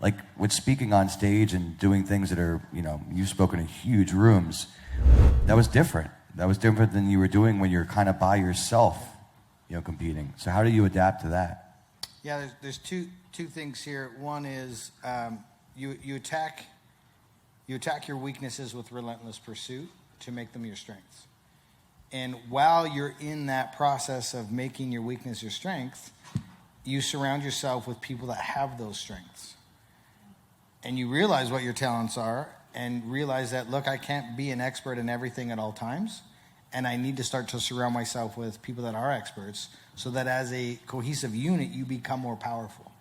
like with speaking on stage and doing things that are, you've spoken in huge rooms, that was different. That was different than you were doing when you're kind of by yourself, competing. So how do you adapt to that? Yeah, there's two things here. One is you attack your weaknesses with relentless pursuit to make them your strengths. And while you're in that process of making your weakness your strength, you surround yourself with people that have those strengths. And you realize what your talents are and realize that, look, I can't be an expert in everything at all times. And I need to start to surround myself with people that are experts so that as a cohesive unit, you become more powerful.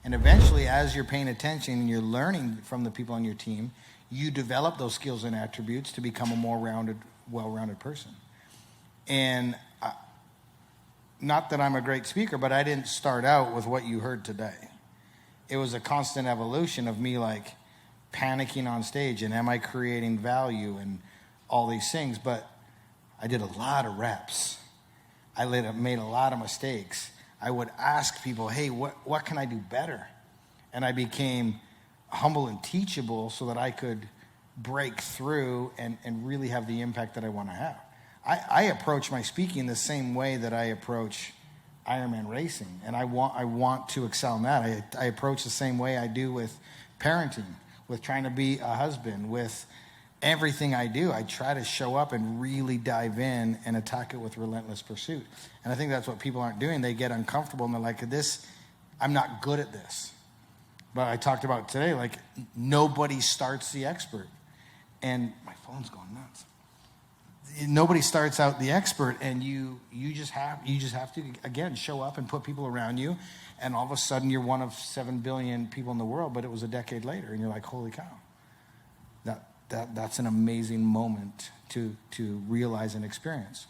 And eventually, as you're paying attention and you're learning from the people on your team, you develop those skills and attributes to become a more well-rounded person. And not that I'm a great speaker, but I didn't start out with what you heard today. It was a constant evolution of me like panicking on stage and am I creating value and all these things. But I did a lot of reps. I made a lot of mistakes. I would ask people, hey, what can I do better? And I became humble and teachable so that I could break through and really have the impact that I want to have. I approach my speaking the same way that I approach Ironman racing, and I want to excel in that. I approach the same way I do with parenting, with trying to be a husband, with everything I do. I try to show up and really dive in and attack it with relentless pursuit. And I think that's what people aren't doing. They get uncomfortable and they're like, I'm not good at this. But I talked about today, like nobody starts the expert. And my phone's going nuts. Nobody starts out the expert, and you just have to again show up and put people around you, and all of a sudden you're one of 7 billion people in the world. But it was a decade later, and you're like, holy cow! That's an amazing moment to realize and experience.